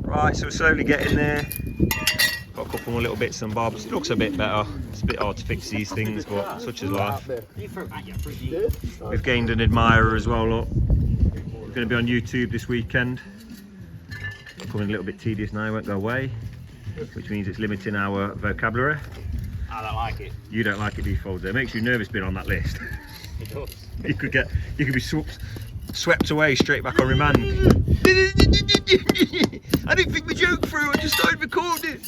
Right, so we're slowly getting there. Got a couple more little bits and bobs. It looks a bit better. It's a bit hard to fix these things, but such is life. We've gained an admirer as well, look. We're going to be on YouTube this weekend. Becoming a little bit tedious now, it won't go away, which means it's limiting our vocabulary. I don't like it. You don't like it, do you, Folder? It makes you nervous being on that list. It does. You could be swept away straight back on remand. I didn't think the joke through, I just started recording.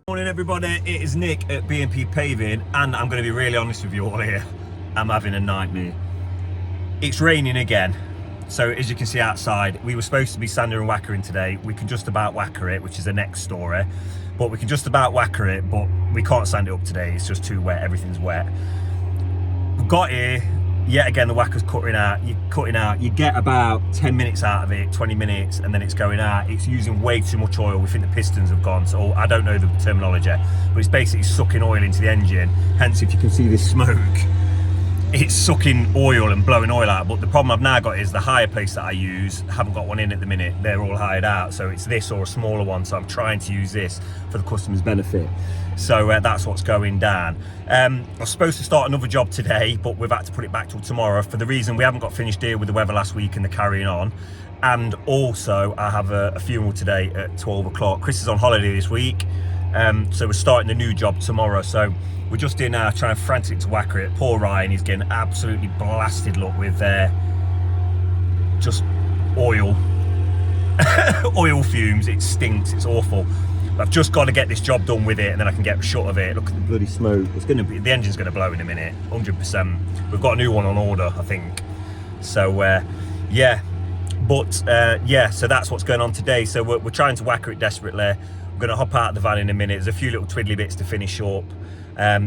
Morning everybody, it is Nick at B&P Paving, and I'm going to be really honest with you all here. I'm having a nightmare. It's raining again, so as you can see outside, we were supposed to be sanding and wackering today. We can just about wacker it, which is the next story, but we can just about wacker it, but we can't sand it up today. It's just too wet, everything's wet. We've got here, yet again the wacker's cutting out, you get about 10 minutes out of it, 20 minutes, and then it's going out. It's using way too much oil. We think the pistons have gone, so I don't know the terminology, but it's basically sucking oil into the engine. Hence, if you can see this smoke, it's sucking oil and blowing oil out. But the problem I've now got is the hire place that I use, haven't got one in at the minute. They're all hired out, so it's this or a smaller one, so I'm trying to use this for the customer's benefit. So that's what's going down. I was supposed to start another job today, but we've had to put it back till tomorrow for the reason we haven't got finished here with the weather last week and the carrying on. And also I have a funeral today at 12 o'clock. Chris is on holiday this week, so we're starting the new job tomorrow. So we're just in now trying frantic to wacker it. Poor Ryan, he's getting absolutely blasted, look, with just oil. Oil fumes. It stinks, it's awful. I've just got to get this job done with it, and then I can get shut of it. Look at the bloody smoke. It's going to be, the engine's going to blow in a minute, 100%. We've got a new one on order, I think. So yeah, but yeah, so that's what's going on today. So we're trying to wacker it desperately. We're going to hop out of the van in a minute. There's a few little twiddly bits to finish up.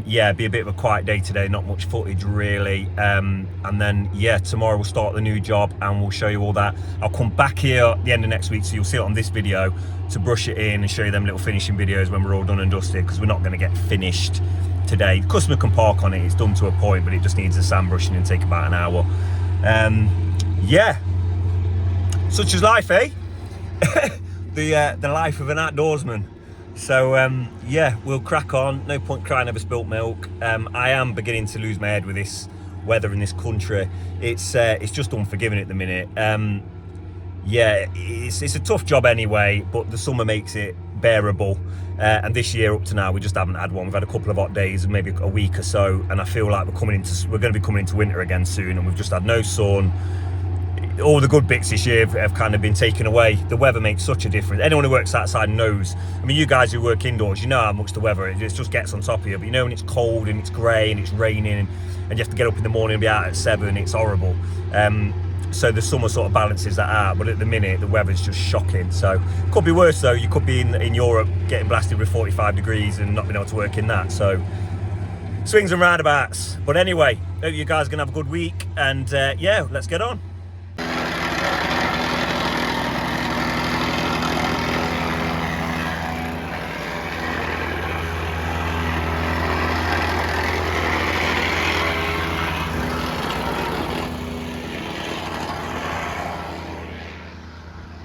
Yeah, be a bit of a quiet day today, not much footage really, and then yeah, tomorrow we'll start the new job and we'll show you all that. I'll come back here at the end of next week, so you'll see it on this video, to brush it in and show you them little finishing videos when we're all done and dusted, because we're not going to get finished today. The customer can park on it, it's done to a point, but it just needs a sand brushing and take about an hour. Yeah, such is life, eh? the life of an outdoorsman. So yeah, we'll crack on. No point crying over spilt milk. I am beginning to lose my head with this weather in this country. It's just unforgiving at the minute. Yeah, it's a tough job anyway, but the summer makes it bearable. And this year up to now, we just haven't had one. We've had a couple of hot days, maybe a week or so, and I feel like we're going to be coming into winter again soon, and we've just had no sun. All the good bits this year have kind of been taken away. The weather makes such a difference. Anyone who works outside knows. I mean, you guys who work indoors, you know how much the weather, it just gets on top of you. But you know when it's cold and it's grey and it's raining and you have to get up in the morning and be out at 7, it's horrible. So the summer sort of balances that out, but at the minute the weather's just shocking. So could be worse though. You could be in Europe getting blasted with 45 degrees and not being able to work in that. So swings and roundabouts. But anyway, hope you guys are gonna have a good week, and yeah, let's get on.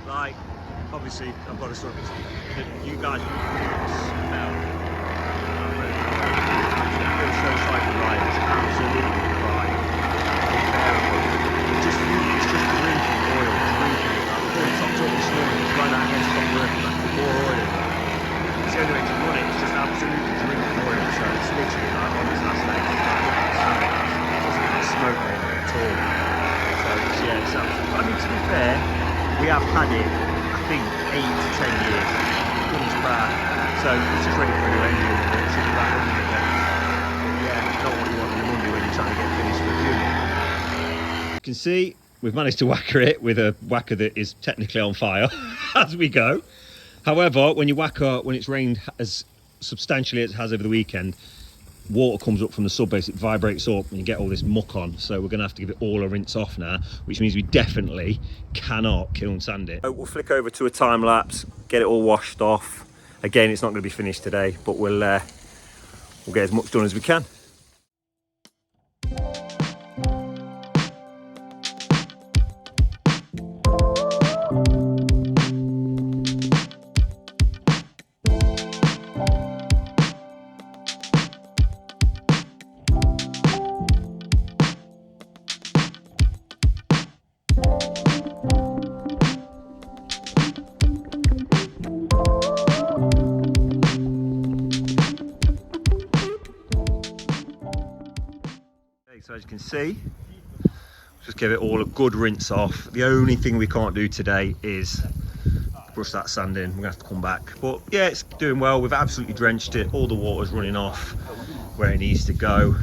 Like, obviously, I've got to sort of, you guys will smell. I feel so sorry for Ryan, it's absolutely fine. It's just drinking oil, drinking it. Before it stopped up this morning, it's run out against stop working, like more oil. It's the only way to run it, it's just absolutely drinking oil, so it's literally like on this last leg. It doesn't have smoke on it at all. So it's, yeah, it's absolutely, but I mean, to be fair, we have had it, I think, 8 to 10 years. Good as bad. So it's just ready for a new engine, and it should be back running again. But yeah, not what you want on a Monday when you're trying to get finished with a funeral. You can see we've managed to Wacker it with a Wacker that is technically on fire as we go. However, when you Wacker, when it's rained as substantially as it has over the weekend, water comes up from the sub base, it vibrates up and you get all this muck on. So we're gonna have to give it all a rinse off now, which means we definitely cannot kiln sand it. We'll flick over to a time lapse, get it all washed off. Again, it's not gonna be finished today, but we'll get as much done as we can. So as you can see, just give it all a good rinse off. The only thing we can't do today is brush that sand in. We're gonna have to come back. But yeah, it's doing well. We've absolutely drenched it. All the water's running off where it needs to go.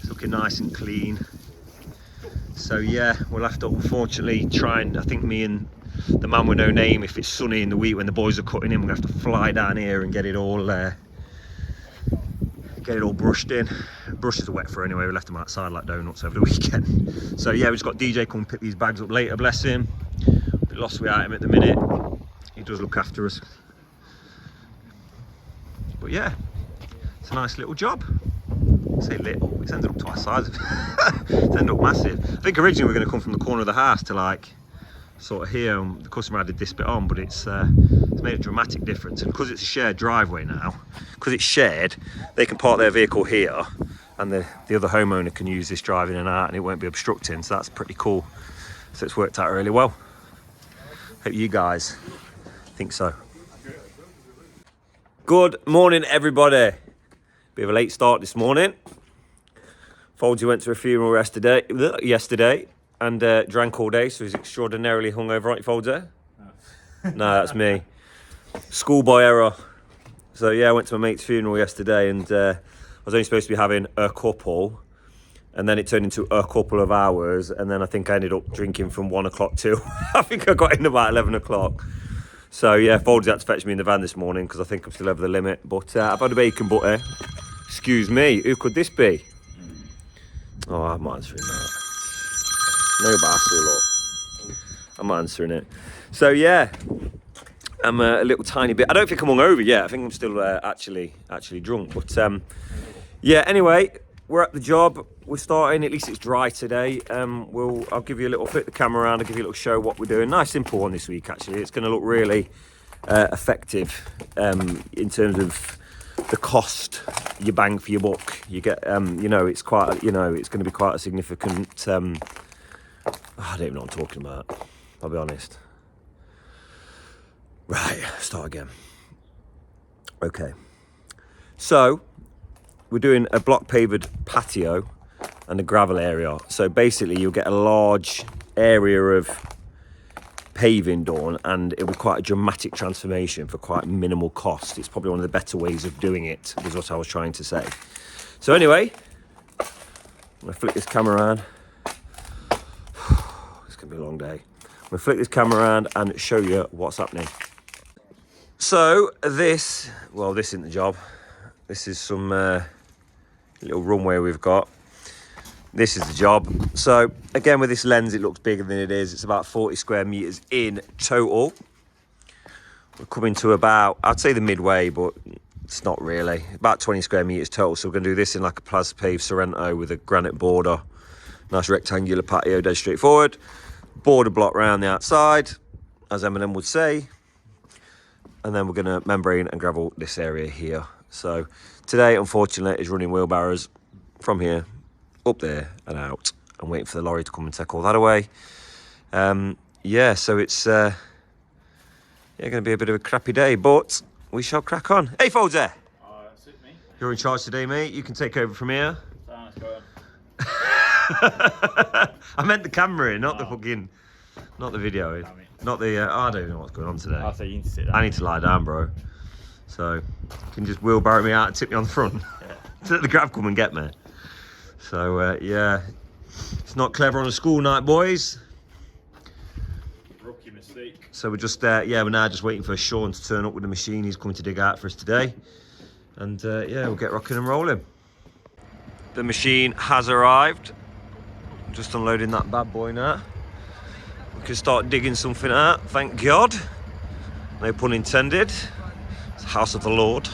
It's looking nice and clean. So yeah, we'll have to unfortunately try and, I think me and the man with no name, if it's sunny in the week when the boys are cutting in, we're gonna have to fly down here and get it all brushed in. Brushes are wet for anyway, we left them outside like donuts over the weekend. So yeah, we just got DJ come pick these bags up later, bless him. A bit lost without him at the minute. He does look after us. But yeah, it's a nice little job. I say little, it's ended up twice size. It's ended up massive. I think originally we were going to come from the corner of the house to like sort of here, and the customer added this bit on, but it's made a dramatic difference. And because it's a shared driveway now, because it's shared, they can park their vehicle here and the other homeowner can use this drive in and out and it won't be obstructing, so that's pretty cool. So it's worked out really well. Hope you guys think so. Good morning everybody. Bit of a late start this morning. Foldsy went to a funeral yesterday and drank all day, so he's extraordinarily hungover, aren't you, Foldsy? No, that's me. Schoolboy error. So yeah, I went to my mate's funeral yesterday and I was only supposed to be having a couple, and then it turned into a couple of hours, and then I think I ended up drinking from 1 o'clock till I think I got in about 11 o'clock. So yeah, Foldsy had to fetch me in the van this morning because I think I'm still over the limit. But I've had a bacon butter. Excuse me, who could this be? Oh, I'm not answering that. No bastard, look. I'm not answering it. So yeah, I'm a little tiny bit. I don't think I'm hungover yet. I think I'm still actually drunk. But yeah. Anyway, we're at the job. We're starting. At least it's dry today. I'll give you a little flip the camera around. I'll give you a little show what we're doing. Nice simple one this week. Actually, it's going to look really effective in terms of the cost you bang for your buck. You get, you know, it's quite, you know, it's going to be quite a significant. I don't even know what I'm talking about. I'll be honest. Right, start again. Okay. So, we're doing a block paved patio and a gravel area. So basically you'll get a large area of paving done and it will be quite a dramatic transformation for quite minimal cost. It's probably one of the better ways of doing it, was what I was trying to say. So anyway, I'm gonna flick this camera around. It's gonna be a long day. I'm gonna flick this camera around and show you what's happening. So this isn't the job. This is some little runway we've got. This is the job. So again, with this lens, it looks bigger than it is. It's about 40 square meters in total. We're coming to about, I'd say the midway, but it's not really. About 20 square meters total. So we're gonna do this in like a plaster paved Sorrento with a granite border. Nice rectangular patio, dead straightforward. Border block round the outside, as Eminem would say. And then we're gonna membrane and gravel this area here. So today, unfortunately, is running wheelbarrows from here, up there and out. I'm waiting for the lorry to come and take all that away. Yeah, so it's going to be a bit of a crappy day, but we shall crack on. Hey, Foldsy! That's it, me. You're in charge today, mate. You can take over from here. Let's go on. I meant the camera in, not the fucking, not the video in. Not the, I don't know what's going on today. I'll say you need to sit down. I need to lie down, bro. So, you can just wheelbarrow me out and tip me on the front. Yeah. To let the grab come and get me. So, yeah. It's not clever on a school night, boys. Rookie mistake. So we're just, yeah, we're now just waiting for Sean to turn up with the machine. He's coming to dig out for us today. And yeah, we'll get rocking and rolling. The machine has arrived. Just unloading that bad boy now. We can start digging something out, thank God. No pun intended. It's the house of the Lord.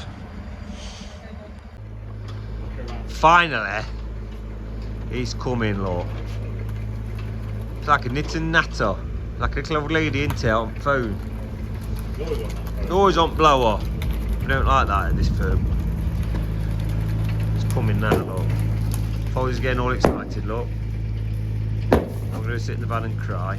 Finally, he's coming, look. It's like a knit and natter. Like a clever lady, isn't it, on phone? Always on blower. We don't like that at this firm. It's coming now, look. If I was getting all excited, look. I'm going to sit in the van and cry.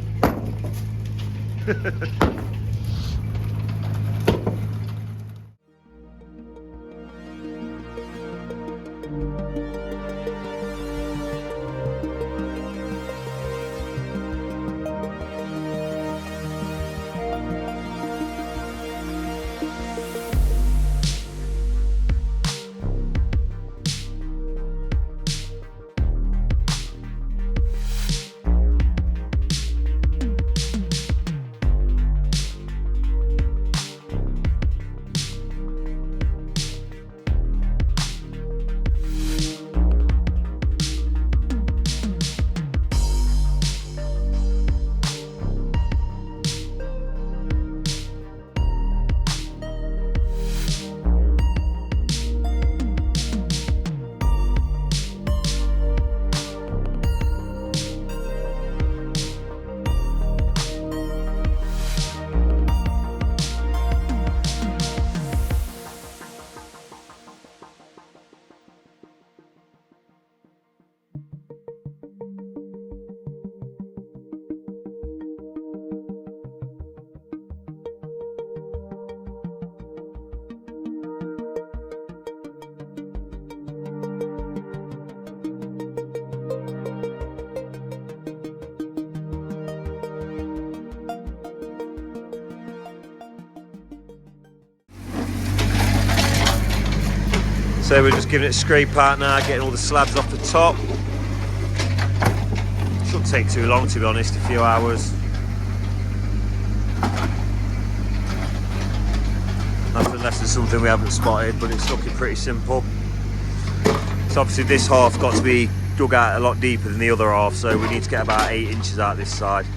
So we're just giving it a scrape out now, getting all the slabs off the top. Shouldn't take too long, to be honest, a few hours. That's unless there's something we haven't spotted, but it's looking pretty simple. So obviously this half's got to be dug out a lot deeper than the other half, so we need to get about 8 inches out this side.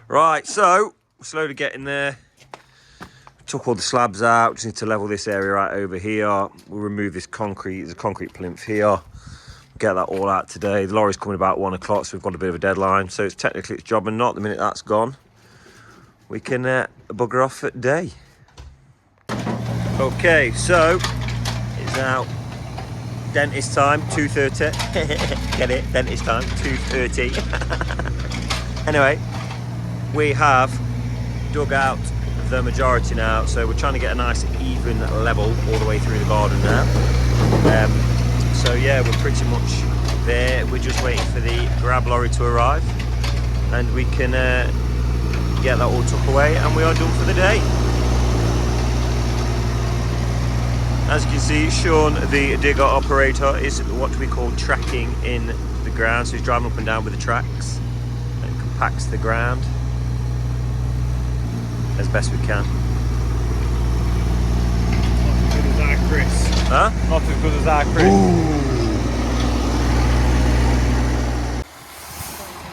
Right, so we're slowly getting there. Took all the slabs out, just need to level this area right over here. We'll remove this concrete, there's a concrete plinth here. Get that all out today. The lorry's coming about 1 o'clock, so we've got a bit of a deadline. So it's technically it's job and not. The minute that's gone, we can bugger off at day. Okay, so it's now dentist time, 2:30. Get it? Dentist time, 2:30. Anyway, we have dug out the majority now, so we're trying to get a nice even level all the way through the garden now. So yeah, we're pretty much there. We're just waiting for the grab lorry to arrive and we can get that all took away and we are done for the day. As you can see, Sean, the digger operator, is what we call tracking in the ground, so he's driving up and down with the tracks and compacts the ground as best we can. Not as good as our Chris. Huh? Not as good as our Chris.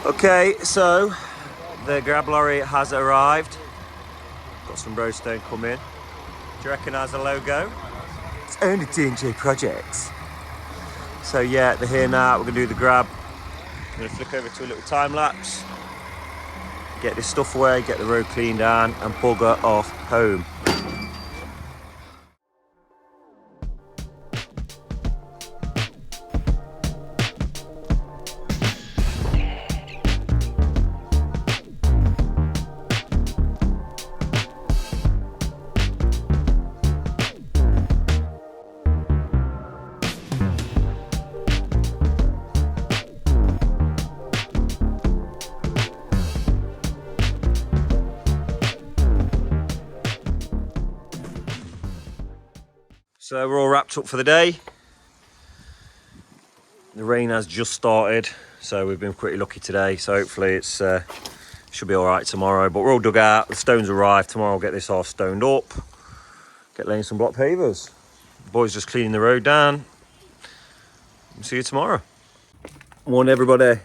Okay, so the grab lorry has arrived. Got some roadstone come in. Do you recognise the logo? It's only D&J Projects. So yeah, they're here now. We're going to do the grab. I'm going to flick over to a little time lapse. Get this stuff away, get the road cleaned down and bugger off home. So we're all wrapped up for the day. The rain has just started, so we've been pretty lucky today. So hopefully it's should be all right tomorrow. But we're all dug out. The stones arrived tomorrow. I'll get this half stoned up. Get laying some block pavers. The boys just cleaning the road down. See you tomorrow. Morning, everybody.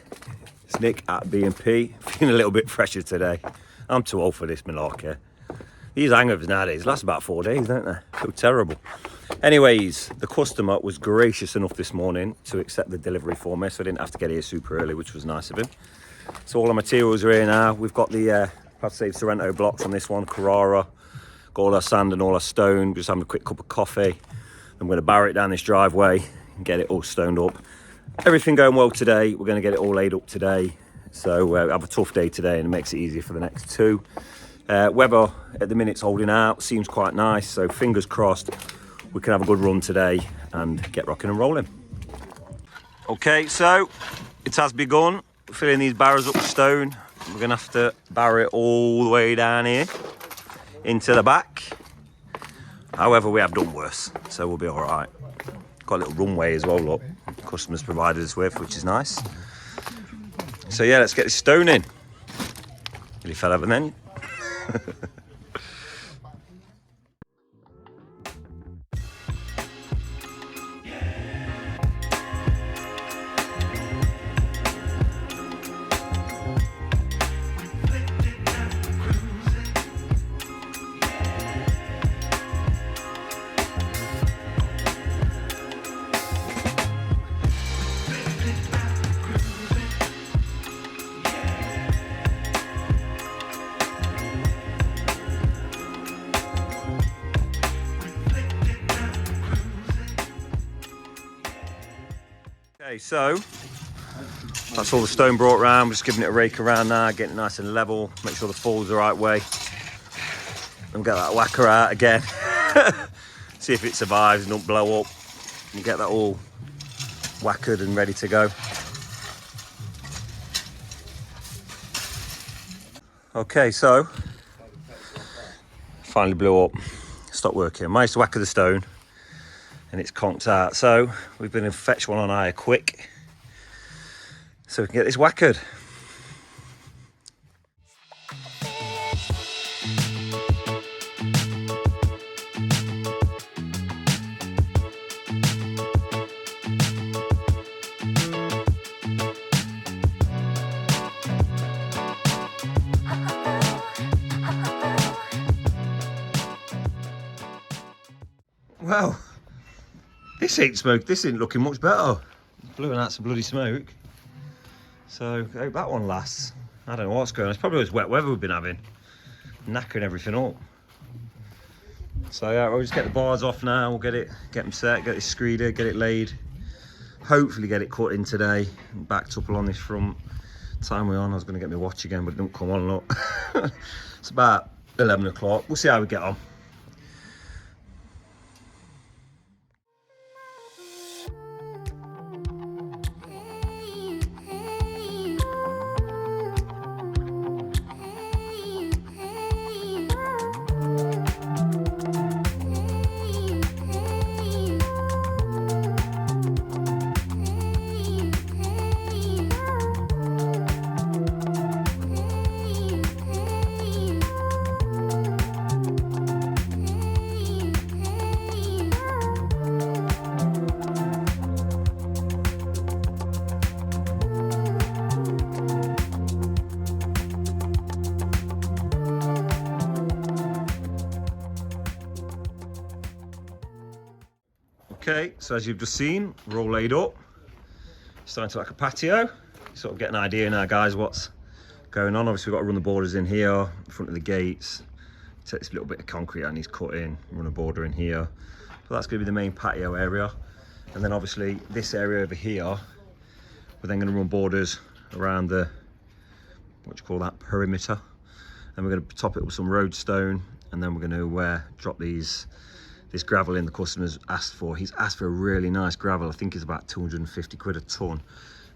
It's Nick at B&P. Feeling a little bit fresher today. I'm too old for this malarkey. These hangovers nowadays last about 4 days, don't they? Feel terrible. Anyways, the customer was gracious enough this morning to accept the delivery for me, so I didn't have to get here super early, which was nice of him. So all the materials are here now. We've got the Save Sorrento blocks on this one, Carrara. Got all our sand and all our stone. Just having a quick cup of coffee. I'm going to barrow it down this driveway and get it all stoned up. Everything going well today. We're going to get it all laid up today. So have a tough day today, and it makes it easier for the next two. Weather at the minute's holding out, seems quite nice, so fingers crossed we can have a good run today and get rocking and rolling. Okay, so it has begun. We're filling these barrows up with stone. We're gonna have to barrow it all the way down here into the back. However, we have done worse, so we'll be all right. Got a little runway as well, look, customers provided us with, which is nice. So yeah, let's get this stone in. Really fell over then. Okay, so that's all the stone brought around. We're just giving it a rake around now, getting it nice and level, make sure the fall's the right way. And get that Wacker out again. See if it survives and don't blow up. And get that all whackered and ready to go. Okay, so finally blew up, stopped working. Managed to whacker the stone. And it's conked out, so we've been to fetch one on hire quick so we can get this whackered. Well, this ain't looking much better. Blowing out some bloody smoke. So I hope that one lasts. I don't know what's going on. It's probably this wet weather we've been having. Knackering everything up. So yeah, we'll just get the bars off now. We'll get them set, get this screeder, get it laid. Hopefully get it cut in today. And backed up along this front. Time we're on, I was going to get my watch again, but it don't come on, look. It's about 11 o'clock. We'll see how we get on. Okay, so as you've just seen, we're all laid up. Starting to like a patio. Sort of get an idea now, guys, what's going on. Obviously, we've got to run the borders in here, in front of the gates. Take this little bit of concrete I need to cut in, run a border in here. But that's going to be the main patio area. And then obviously this area over here, we're then going to run borders around the, what do you call that, perimeter. And we're going to top it with some road stone. And then we're going to drop this gravel in the customer's asked for. He's asked for a really nice gravel. I think it's about 250 quid a ton.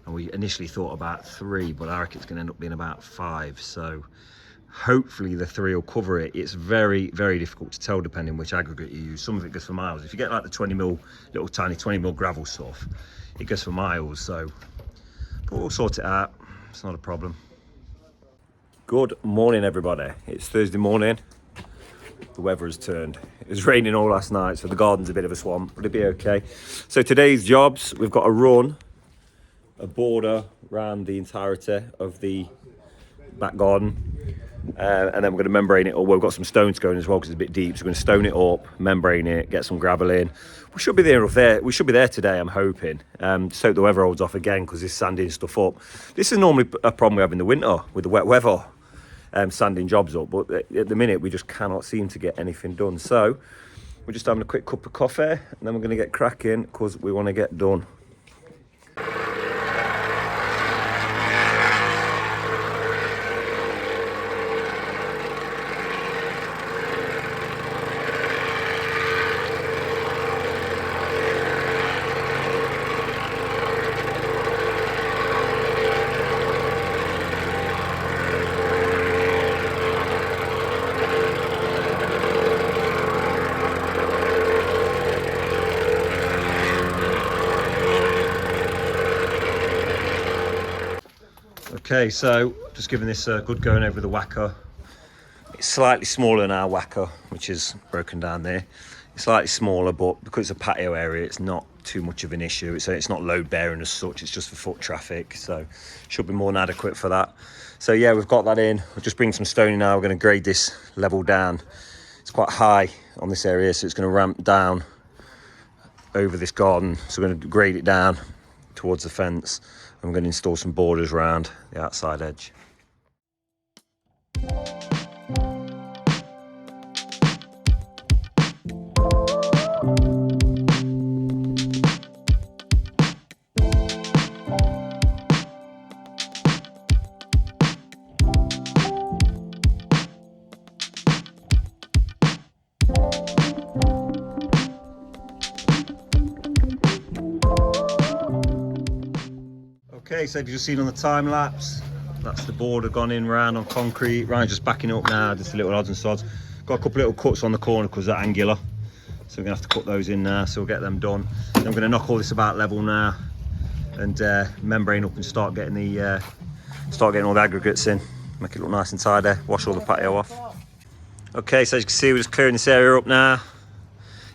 And we initially thought about 3, but I reckon it's going to end up being about 5. So hopefully the 3 will cover it. It's very, very difficult to tell depending which aggregate you use. Some of it goes for miles. If you get like the 20 mil, little tiny 20 mil gravel stuff, it goes for miles, so but we'll sort it out. It's not a problem. Good morning, everybody. It's Thursday morning. The weather has turned. It was raining all last night, so the garden's a bit of a swamp, but it'll be okay. So today's jobs, we've got to run a border around the entirety of the back garden, and then we're going to membrane it. Or we've got some stones going as well because it's a bit deep, so we're going to stone it up, membrane it, get some gravel in. We should be there. We should be there today, I'm hoping. Just hope the weather holds off again because it's sanding stuff up. This is normally a problem we have in the winter with the wet weather, sanding jobs up. But at the minute, we just cannot seem to get anything done. So we're just having a quick cup of coffee, and then we're going to get cracking because we want to get done. Okay, so just giving this a good going over the Wacker. It's slightly smaller than our Wacker, which is broken down there. It's slightly smaller, but because it's a patio area, it's not too much of an issue. It's not load bearing as such, it's just for foot traffic, so should be more than adequate for that. So yeah, we've got that in. We'll just bring some stone in now. We're going to grade this level down. It's quite high on this area, so it's going to ramp down over this garden. So we're going to grade it down towards the fence. I'm going to install some borders around the outside edge. Okay, so if you've seen on the time lapse, that's the border gone in round on concrete. Ryan's just backing up now, just a little odds and sods. Got a couple little cuts on the corner because they're angular, so we're gonna have to cut those in now. So we'll get them done. Then I'm gonna knock all this about level now and membrane up and start getting all the aggregates in, make it look nice and tidy. Wash all the patio off. Okay, so as you can see, we're just clearing this area up now.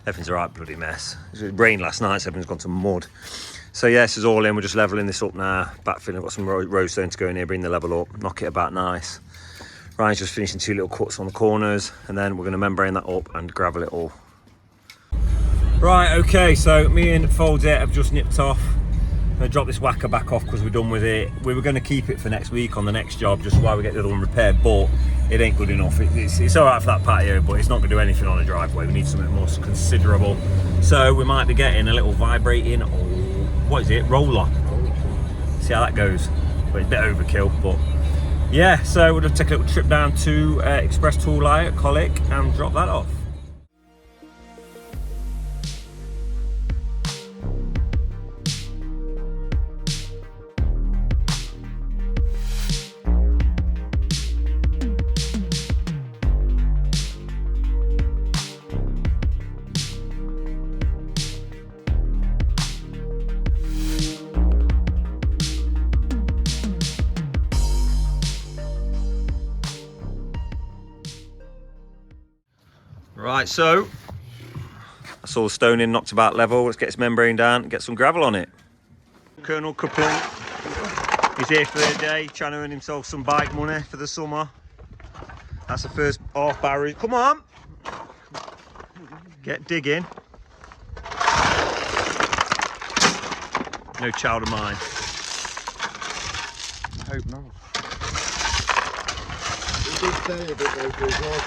Everything's a right bloody mess. It rained last night, so everything's gone to mud. So yeah, this is all in. We're just levelling this up now. Backfilling, I've got some rose stone to go in here, bring the level up, knock it about nice. Ryan's just finishing 2 little cuts on the corners, and then we're going to membrane that up and gravel it all. Right, okay, so me and Folds it have just nipped off. I'm going to drop this Wacker back off because we're done with it. We were going to keep it for next week on the next job, just while we get the other one repaired, but it ain't good enough. It's all right for that patio, but it's not going to do anything on a driveway. We need something more considerable. So we might be getting a little vibrating, what is it, roller. See how that goes. But it's a bit overkill, but yeah, so we'll just take a little trip down to Express Tool Hire at Colic and drop that off. Right, so that's all the stone in, knocked about level. Let's get this membrane down and get some gravel on it. Colonel Coupling, he's here for the day, trying to earn himself some bike money for the summer. That's the first half barrel. Come on, get digging. No child of mine. I hope not. He did say a bit though for his horse,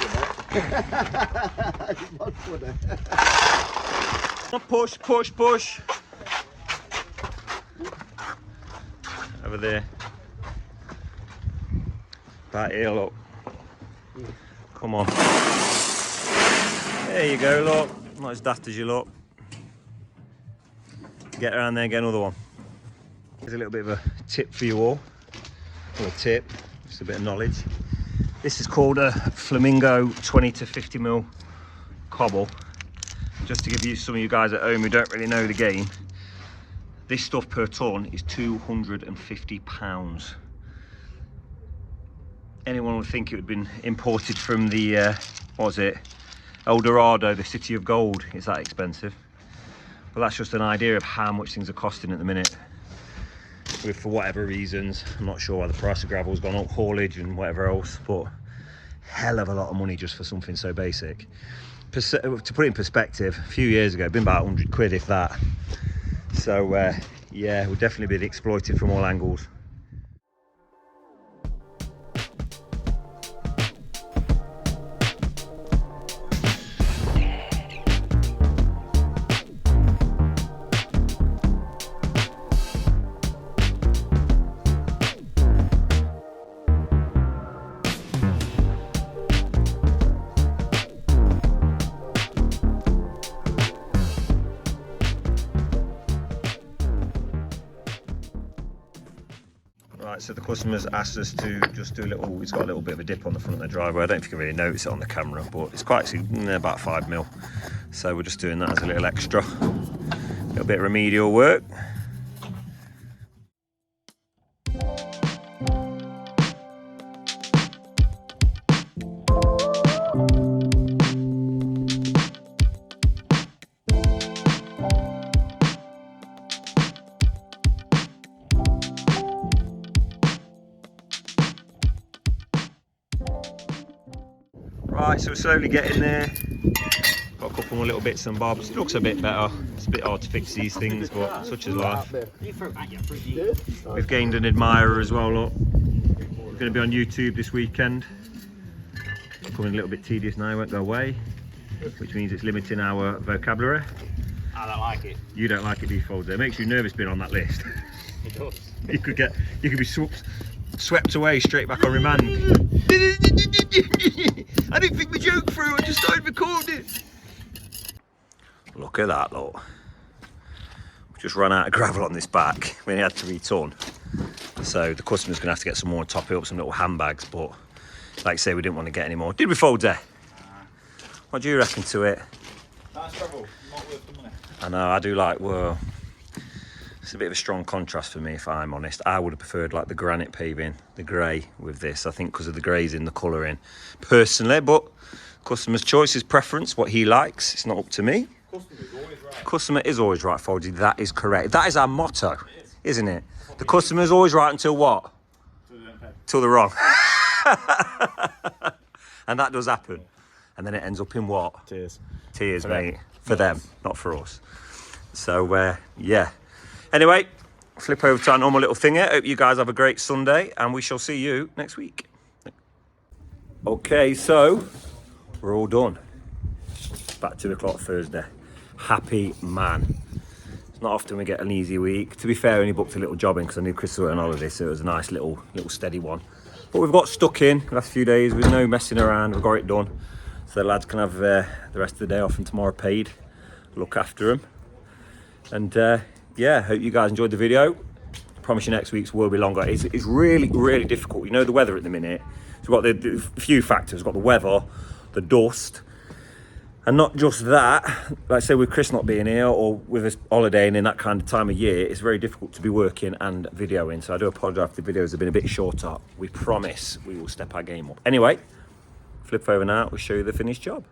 Push, push, push. Over there. Right here, look. Come on. There you go, look. Not as daft as you look. Get around there and get another one. Here's a little bit of a tip for you all. Or a tip, just a bit of knowledge. This is called a Flamingo 20 to 50mm cobble. Just to give you some of you guys at home who don't really know the game, This stuff per tonne is £250. Anyone would think it would have been imported from the, what was it? El Dorado, the city of gold. It's that expensive. But that's just an idea of how much things are costing at the minute. For whatever reasons, I'm not sure why the price of gravel's gone up, haulage and whatever else, but hell of a lot of money just for something so basic. To put it in perspective, a few years ago, it'd been about 100 quid if that. So yeah, we've definitely been exploited from all angles. Right, so the customer's asked us to just do a little, it's got a little bit of a dip on the front of the driveway. I don't know if you can really notice it on the camera, but it's quite, about 5 mil. So we're just doing that as a little extra. A little bit of remedial work. Right, so we're slowly getting there. Got a couple more little bits and bobs. It looks a bit better. It's a bit hard to fix these things, but such is life. We've gained an admirer as well, look. We're going to be on YouTube this weekend. Becoming a little bit tedious now, won't go away. Which means it's limiting our vocabulary. I don't like it. You don't like it, do you, Folds? It makes you nervous being on that list. It does. You could be swept away straight back on remand. I didn't think the joke through, I just started recording. Look at that, look. We just ran out of gravel on this back. We only had 3 tonne. So the customer's gonna have to get some more and top it up, some little handbags, but like I say, we didn't want to get any more. Did we, Folds? What do you reckon to it? Nice gravel, not worth the money. I know, I do like, well, it's a bit of a strong contrast for me, if I'm honest. I would have preferred like the granite paving, the grey with this, I think, because of the greys in the colouring personally, but customer's choice is preference, what he likes. It's not up to me. Customer's always right. Customer is always right, Foldy. That is correct. That is our motto, isn't it? The customer's always right until what? Till they're wrong. And that does happen. And then it ends up in what? Tears. Tears, For mate. them. For them, not for us. So, yeah. Anyway, flip over to our normal little thing here. Hope you guys have a great Sunday, and we shall see you next week. Okay, so we're all done. About 2 o'clock Thursday. Happy man. It's not often we get an easy week. To be fair, I only booked a little job in because I knew Chris was on holiday, so it was a nice little steady one. But we've got stuck in the last few days with no messing around. We've got it done. So the lads can have the rest of the day off and tomorrow paid. Look after them. And yeah, hope you guys enjoyed the video. I promise you next week's will be longer. It's really, really difficult. You know the weather at the minute. So we've got the few factors. We've got the weather, the dust, and not just that. Like I say, with Chris not being here or with us holidaying in that kind of time of year, it's very difficult to be working and videoing. So I do apologise if the videos have been a bit shorter. We promise we will step our game up. Anyway, flip over now. We'll show you the finished job.